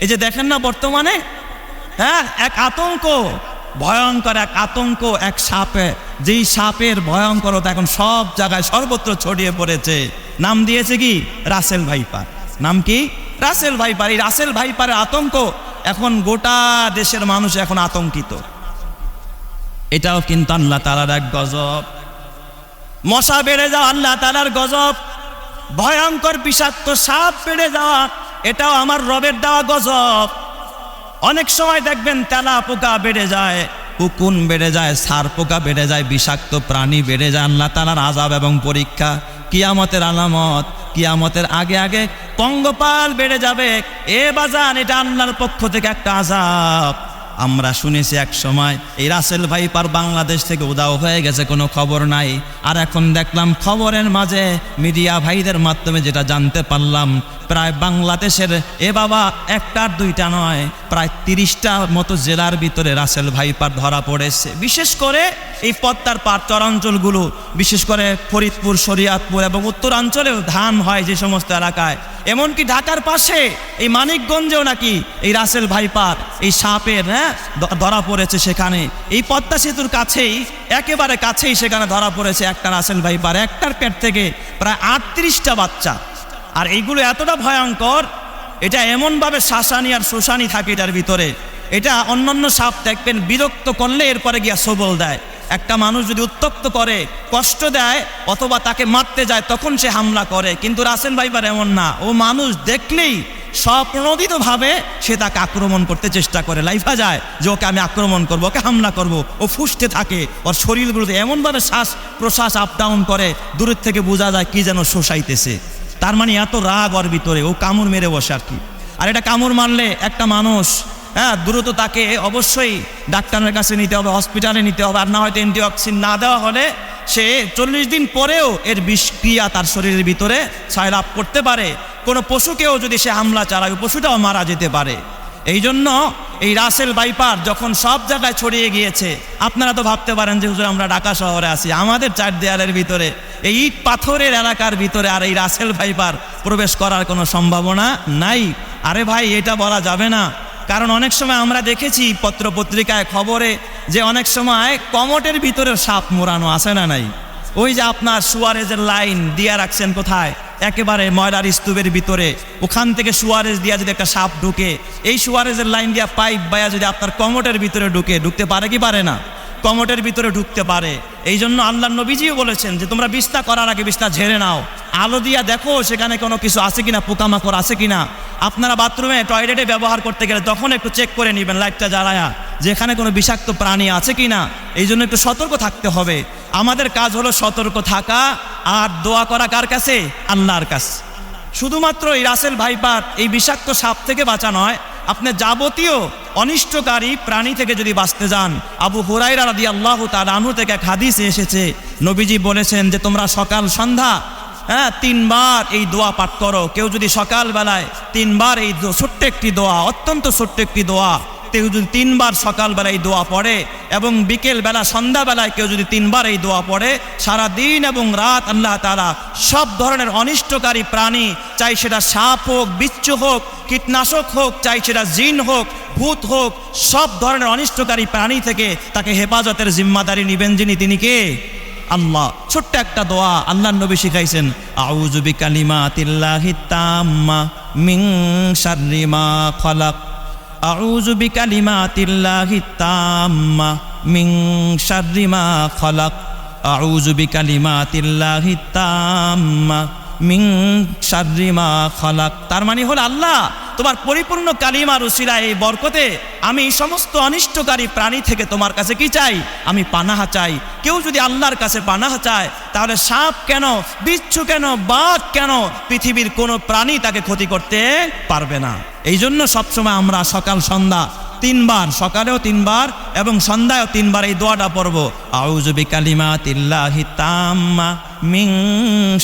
এই যে দেখেন না বর্তমানে, হ্যাঁ, এক আতঙ্ক, ভয়ঙ্কর এক আতঙ্ক, এক সাপে, যেই সাপের ভয়ঙ্করতা এখন সব জায়গায় সর্বত্র ছড়িয়ে পড়েছে। নাম দিয়েছে কি? Russell viper. নাম কি? Russell viper. এই রাসেল ভাইপারের আতঙ্ক এখন গোটা দেশের মানুষ এখন আতঙ্কিত। এটাও কিন্তু আল্লাহ তাআলার এক গজব। মশা বেড়ে যাওয়া আল্লাহ তাআলার গজব, ভয়ঙ্কর বিষাক্ত সাপ বেড়ে যাওয়া এটাও আমার রবের দেওয়া গজব। অনেক সময় দেখবেন তেলা পোকা বেড়ে যায়, উকুন বেড়ে যায়, সার পোকা বেড়ে যায়, বিষাক্ত প্রাণী বেড়ে যায়। আল্লাহ তাআলার আযাব এবং পরীক্ষা, কিয়ামতের আলামত। কিয়ামতের আগে আগে পঙ্গপাল বেড়ে যাবে। এ বাজান, এটা আল্লাহর পক্ষ থেকে একটা আযাব। আমরা শুনেছি এক সময় এই রাসেল ভাইপার বাংলাদেশ থেকে উধাও হয়ে গেছে, কোনো খবর নাই। আর এখন দেখলাম খবরের মাঝে মিডিয়া ভাইদের মাধ্যমে যেটা জানতে পারলাম, প্রায় বাংলাদেশের বাবা একটার দুইটা নয়, প্রায় 30টা মতো জেলার ভিতরে রাসেল ভাইপার ধরা পড়েছে। বিশেষ করে এই পদ্মার চরাঞ্চলগুলো, বিশেষ করে ফরিদপুর, শরীয়তপুর এবং উত্তরাঞ্চলেও ধান হয় যে সমস্ত এলাকায়, এমনকি ঢাকার পাশে এই মানিকগঞ্জেও নাকি এই রাসেল ভাইপার, এই সাপের ধরা পড়েছে। সেখানে এই পদ্মা সেতুর কাছেই, একেবারে কাছেই সেখানে ধরা পড়েছে একটা রাসেল ভাইপার। একটার পেট থেকে প্রায় 38টা বাচ্চা। আর এইগুলো এতটা ভয়ঙ্কর, এটা এমনভাবে শাসানি আর শোষানি থাকে এটার ভিতরে। এটা অন্যান্য সাপ দেখবেন বিরক্ত করলে এরপরে গিয়া সবল দেয়। একটা মানুষ যদি উত্তক্ত করে, কষ্ট দেয়, অথবা তাকে মারতে যায়, তখন সে হামলা করে। কিন্তু রাসেল ভাইপার এমন না, ও মানুষ দেখলেই স্বপ্রণোদিতভাবে সে তাকে আক্রমণ করতে চেষ্টা করে। লাইফা যায় যে ওকে আমি আক্রমণ করবো, ওকে হামলা করব। ও ফুসতে থাকে, ওর শরীরগুলোতে এমনভাবে শ্বাস প্রশ্বাস আপ ডাউন করে, দূরের থেকে বোঝা যায় কি যেন শোষাইতেছে। তার মানে এত রাগ ওর ভিতরে, ও কামড় মেরে বসে আর কি। আর এটা কামড় মারলে একটা মানুষ, দ্রুত তাকে অবশ্যই ডাক্তারের কাছে নিতে হবে, হসপিটালে নিতে হবে। আর না হয়তো অ্যান্টিঅক্সিন না দেওয়া হলে সে 40 দিন পরেও এর বিষক্রিয়া তার শরীরের ভিতরে ছয়লাভ করতে পারে। কোনো পশুকেও যদি সে হামলা চালায়, পশুটাও মারা যেতে পারে। এই জন্য এই রাসেল ভাইপার যখন সব জায়গায় ছড়িয়ে গিয়েছে, আপনারা তো ভাবতে পারেন যে হুজুর আমরা ঢাকা শহরে আছি, আমাদের 4 দেয়ালের ভিতরে এই ইট পাথরের এলাকার ভিতরে আর এই রাসেল ভাইপার প্রবেশ করার কোনো সম্ভাবনা নাই। আরে ভাই, এটা বলা যাবে না। কারণ অনেক সময় আমরা দেখেছি পত্র পত্রিকায় খবরে যে অনেক সময় কমটের ভিতরে সাপ মোড়ানো আছে না নাই? ওই যে আপনার সুয়ারেজের লাইন দিয়া রাখছেন কোথায়, একেবারে ময়লার স্তূপের ভিতরে, ওখান থেকে সুয়ারেজ দিয়া যদি একটা সাপ ঢুকে, এই সুয়ারেজের লাইন দিয়া পাইপ বায়া যদি আপনার কমটের ভিতরে ঢুকতে পারে কি পারে না? কমটের ভিতরে ঢুকতে পারে। এই জন্য আল্লাহর নবীজিও বলেছেন যে তোমরা বিছনা করার আগে বিছনা ঝেড়ে নাও, আলো দিয়া দেখো সেখানে কোনো কিছু আছে কিনা, পোকামাকড় আছে কিনা। আপনারা বাথরুমে টয়লেটে ব্যবহার করতে গেলে তখন একটু চেক করে নেবেন লাইটটা জ্বালায়া, যে এখানে কোনো বিষাক্ত প্রাণী আছে কিনা। এই জন্য একটু সতর্ক থাকতে হবে। আমাদের কাজ হলো সতর্ক থাকা আর দোয়া করা কার কাছে? আল্লাহর কাছে। শুধুমাত্র এই রাসেল ভাইপার, এই বিষাক্ত সাপ থেকে বাঁচা নয়, আপনি যাবতীয় অনিষ্টকারী প্রাণী থেকে যদি বাঁচতে যান, আবু হুরায়রা রাদিয়াল্লাহু তাআলা আনহু থেকে এক হাদিসে এসেছে, নবীজি বলেছেন যে তোমরা সকাল সন্ধ্যা 3 বার এই দোয়া পাঠ করো। কেউ যদি সকালবেলায় 3 বার এই ছোট্ট একটি দোয়া, অত্যন্ত ছোট্ট একটি দোয়া, কেউ যদি 3 বার সকালবেলায় দোয়া পড়ে এবং বিকেলবেলা সন্ধ্যাবেলায় কেউ যদি 3 বার এই দোয়া পড়ে, সারা দিন এবং রাত আল্লাহ তাআলা সব ধরনের অনিষ্টকারী প্রাণী, চাই সেটা সাপ হোক, বিচ্ছু হোক, কীটনাশক হোক, চাই সেটা জিন হোক, ভূত হোক, সব ধরনের অনিষ্টকারী প্রাণী থেকে তাকে হেফাজতের জিম্মাদারি নিবেন যিনি, তিনি কে? আল্লাহ। ছোট্ট একটা দোয়া আল্লাহর নবী শিখাইছেন, আউযু বিকালিমাতিল্লাহিত তাম্মা মিন শাররি মা খালাক, আউযু বিকালিমাতিল্লাহিত তাম্মা মিন শাররি মা খালাক, আউযু বিকালিমাতিল্লাহিত তাম্মা মিন শাররি মা খালাক। তার মানে হলো আল্লাহ তোমার পরিপূর্ণ কালিমার উসিলায়, এই বরকতে আমি সমস্ত অনিষ্টকারী প্রাণী থেকে তোমার কাছে কি চাই? আমি পানাহা চাই। কেউ যদি আল্লাহর কাছে পানাহা চায়, তাহলে সাপ কেন, বিচ্ছু কেন, বাঘ কেন, পৃথিবীর কোনো প্রাণী তাকে ক্ষতি করতে পারবে না। এই জন্য সবসময় আমরা সকাল সন্ধ্যা 3 বার, সকালেও 3 বার এবং সন্ধ্যায়ও 3 বার এই দোয়াটা পড়ব, আউযু বিকালিমাতিল্লাহিত তাম্মা মিন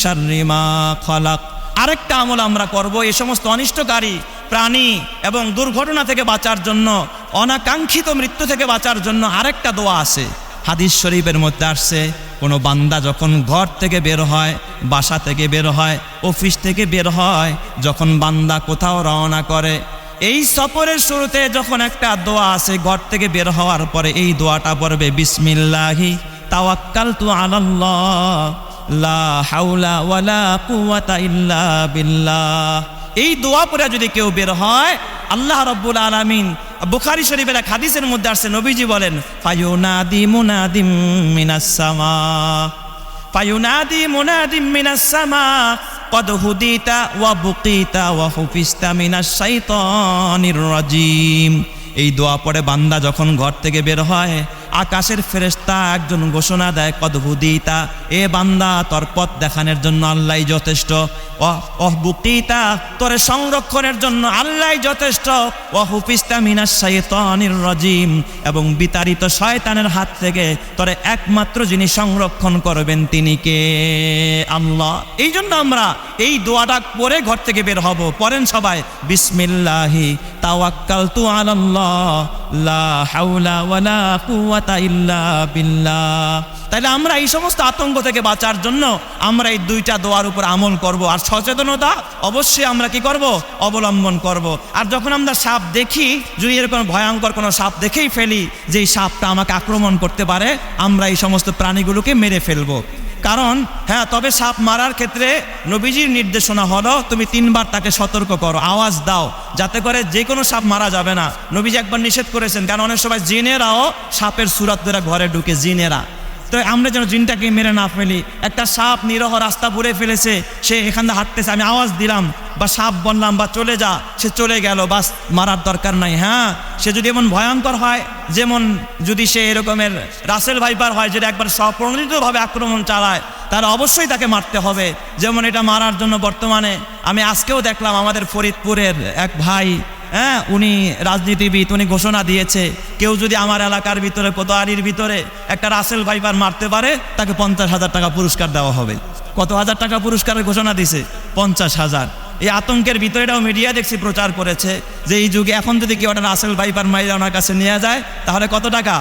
শাররি মা খালাক। আরেকটা আমল আমরা করব, এই সমস্ত অনিষ্টকারী প্রাণী এবং দুর্ঘটনা থেকে বাঁচার জন্য, অনাকাঙ্ক্ষিত মৃত্যু থেকে বাঁচার জন্য আরেকটা দোয়া আছে। হাদিস শরীফের মধ্যে আসছে, কোনো বান্দা যখন ঘর থেকে বের হয়, বাসা থেকে বের হয়, অফিস থেকে বের হয়, যখন বান্দা কোথাও রওনা করে, এই সফরের শুরুতে যখন একটা দোয়া আছে, ঘর থেকে বের হওয়ার পরে এই দোয়াটা পড়বে, বিসমিল্লাহি তাওয়াক্কালতু আলাল্লাহ লা হাওলা ওয়ালা কুওয়াতা ইল্লা বিল্লাহ। এই দোয়া পড়ে যদি কেউ বের হয়, আল্লাহ রাব্বুল আলামিন, বুখারী শরীফের এক হাদিসের মধ্যে আসছে, নবীজি বলেন, ফায়ুনাদি মুনাদিম মিনাস সামা, ফায়ুনাদি মুনাদিম মিনাস সামা কদ হুদিতা ওয়া বুকিতা ওয়া হুফিস্তা মিনাশ শাইতানির রাজিম। এই দোয়া পড়ে বান্দা যখন ঘর থেকে বের হয়, আকাশের ফেরেশতা একজন ঘোষণা দেয়, কদ হুদিতা, এ বান্দা তোর পথ দেখানোর জন্য আল্লাহই যথেষ্ট, ওহ বুকিতা, তোর সংরক্ষণের জন্য আল্লাহই যথেষ্ট, ওয়া হুফিস্তা মিনাশ শাইতানির রাজিম, এবং বিতাড়িত শয়তানের হাত থেকে তোরে একমাত্র যিনি সংরক্ষণ করবেন তিনি কে? আল্লাহ। এই জন্য আমরা এই দোয়াটা পড়ে ঘর থেকে বের হব। পড়েন সবাই, বিসমিল্লাহি তাওয়াক্কালতু আলাল্লাহ লা হাওলা ওয়ালা কুওয়াতা ইল্লা বিল্লাহ। তাইলে আমরা এই সমস্ত আতঙ্ক থেকে বাঁচার জন্য আমরা এই দুইটা দোয়ার উপর আমল করব, আর সচেতনতা অবশ্যই আমরা কি করব? অবলম্বন করব। আর যখন আমরা সাপ দেখি, যদি এরকম ভয়ঙ্কর কোনো সাপ দেখেই ফেলি যে এই সাপটা আমাকে আক্রমণ করতে পারে, আমরা এই সমস্ত প্রাণীগুলোকে মেরে ফেলবো। কারণ হ্যাঁ, তবে সাপ মারার ক্ষেত্রে নবীজির নির্দেশনা হলো, তুমি 3 বার তাকে সতর্ক করো, আওয়াজ দাও, যাতে করে যে কোনো সাপ মারা যাবে না। নবীজি একবার নিষেধ করেছেন, কারণ অনেক সময় জিনেরাও সাপের সুরাত ধরে ঘরে ঢুকে, জিনেরা। তো আমরা যেন জিনটাকে মেরে না ফেলি। একটা সাপ নিরহ রাস্তা ভরে ফেলেছে, সে এখান থেকে হাঁটতেছে, আমি আওয়াজ দিলাম বা সাপ বললাম বা চলে যা, সে চলে গেল, বাস, মারার দরকার নাই। হ্যাঁ, সে যদি এমন ভয়ঙ্কর হয়, যেমন যদি সে এরকমের রাসেল ভাইপার হয়, যেটা একবার স্বপ্রণোদিতভাবে আক্রমণ চালায়, তার অবশ্যই তাকে মারতে হবে। যেমন এটা মারার জন্য বর্তমানে আমি আজকেও দেখলাম আমাদের ফরিদপুরের এক ভাই, হ্যাঁ, উনি রাজনীতিবিদ, উনি ঘোষণা দিয়েছে, কেউ যদি আমার এলাকার ভিতরে, কোতোয়ারির ভিতরে একটা রাসেল ভাইপার মারতে পারে, তাকে 50,000 টাকা পুরস্কার দেওয়া হবে। কত হাজার টাকা পুরস্কারের ঘোষণা দিছে? 50,000। এই আতঙ্কের ভিতরে এটাও মিডিয়া দেখছি প্রচার করেছে যে এই যুগে এখন যদি কেউ একটা রাসেল ভাইপার মাইরা ওনার কাছে নিয়ে যায়, তাহলে কত টাকা?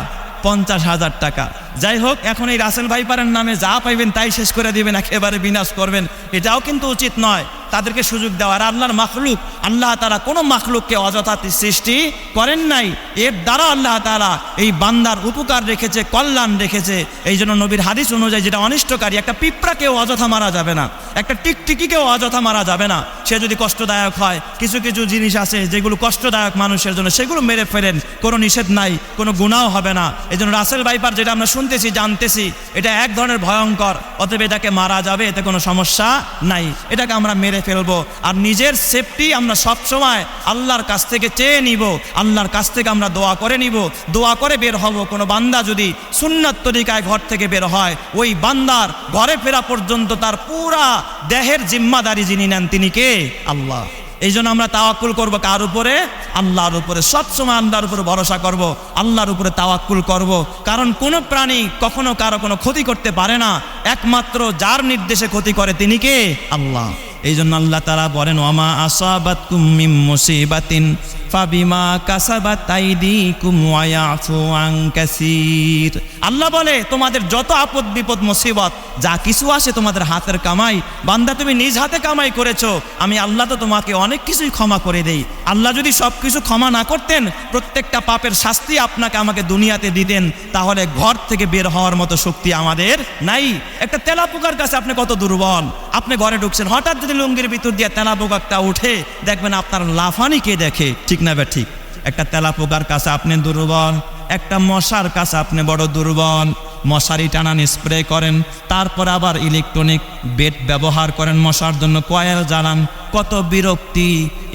50,000 টাকা। যাই হোক, এখন এই রাসেল ভাইপারের নামে যা পাইবেন তাই শেষ করে দিবেন, একেবারে বিনাশ করবেন, এটাও কিন্তু উচিত নয়। তাদেরকে সুযোগ দেওয়ার, আল্লাহর মাখলুক, আল্লাহ তাআলা কোনো মাখলুককে অযথা সৃষ্টি করেন নাই। এর দ্বারা আল্লাহ তাআলা এই বান্দার উপকার রেখেছে, কল্যাণ রেখেছে। এই জন্য নবীর হাদিস অনুযায়ী যেটা অনিষ্টকারী, একটা পিঁপড়াকেও অযথা মারা যাবে না, একটা টিকটিকিকেও অযথা মারা যাবে না। সে যদি কষ্টদায়ক হয়, কিছু কিছু জিনিস আছে যেগুলো কষ্টদায়ক মানুষের জন্য, সেগুলো মেরে ফেলেন, কোনো নিষেধ নাই, কোনো গুনাহ হবে না। এই জন্য রাসেল ভাইপার যেটা আমরা শুনতেছি, জানতেছি, এটা এক ধরনের ভয়ঙ্কর, অতএব এটাকে মারা যাবে, এতে কোনো সমস্যা নাই, এটাকে আমরা মেরে ফেলবো। আর নিজের সেফটি আমরা সবসময় আল্লাহর কাছ থেকে চেয়ে নিব, আল্লাহর কাছ থেকে আমরা দোয়া করে নিব, দোয়া করে বের হব। কোনো বান্দা যদি সুন্নাত তরিকায় ঘর থেকে বের হয়, ওই বান্দার ঘরে ফেরা পর্যন্ত তার পুরা দেহের জিম্মাদারি যিনি নেন তিনি কে? আল্লাহ। এই জন্য আমরা তাওয়াক্কুল করব কার উপরে? আল্লাহর উপরে। সবসময় আল্লাহর উপরে ভরসা করব, আল্লাহর উপরে তাওয়াক্কুল করব। কারণ কোনো প্রাণী কখনো কারো কোনো ক্ষতি করতে পারে না, একমাত্র যার নির্দেশে ক্ষতি করে তিনি কে? আল্লাহ। এই জন্য আল্লাহ তাআলা বলেন, ওয়ামা আসাবাতকুম মিন মুসিবাতিন ফাবিমা কাসাবাত আইদিকুম ওয়া ইয়াফু আন কাসীর। আল্লাহ বলে, তোমাদের যত আপদ বিপদ মুসিবত যা কিছু আসে তোমাদের হাতের কামাই, বান্দা তুমি নিজ হাতে কামাই করেছো, আমি আল্লাহ তো তোমাকে অনেক কিছুই ক্ষমা করে দেই। আল্লাহ যদি সব কিছু ক্ষমা না করতেন, প্রত্যেকটা পাপের শাস্তি আপনাকে আমাকে দুনিয়াতে দিতেন, তাহলে ঘর থেকে বের হওয়ার মতো শক্তি আমাদের নাই। একটা তেলাপোকার কাছে আপনি কত দুর্বল, আপনি ঘরে ঢুকছেন, হঠাৎ যদি লুঙ্গির ভিতর দিয়ে তেলাপোকাটা উঠে, দেখবেন আপনার লাফানি কে দেখে, ঠিক না? ঠিক, একটা তেলাপোকার কাছে আপনি দুর্বল, একটা মশার কাছে আপনি বড় দুর্বল। মশারি টানান, স্প্রে করেন, তারপর আবার ইলেকট্রনিক বেড ব্যবহার করেন, মশার জন্য কয়েল জ্বালান, কত বিরক্তি।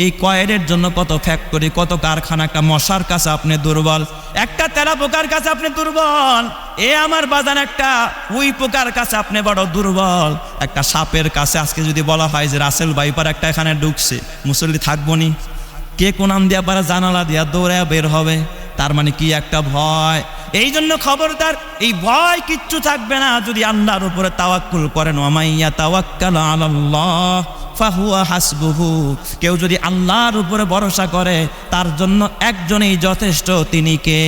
এই কয়েলের জন্য কত ফ্যাক্টরি, কত কারখানা। একটা মশার কাছে আপনি দুর্বল, একটা তেলাপোকার কাছে আপনি দুর্বল। এ আমার বাজান, একটা উই পোকার কাছে আপনি বড় দুর্বল। একটা সাপের কাছে আজকে যদি বলা হয় যে রাসেল ভাইপার একটা এখানে ঢুকছে, মুসল্লি থাকবো নি? কে কোনাম দিয়া পারা জানালা দিয়া দৌড়ে বের হবে, তার মানে কি একটা ভয়। এই জন্য খবরদার, এই ভয় কিচ্ছু থাকবে না যদি আল্লাহর উপরে তাওয়াক্কুল করেন। ওয়ামাইয়া তাওয়াক্কাল আলাল্লাহ ফাহুয়া হাসবুহু। কেউ যদি আল্লাহর উপরে ভরসা করে, তার জন্য একজনই যথেষ্ট, তিনি কে?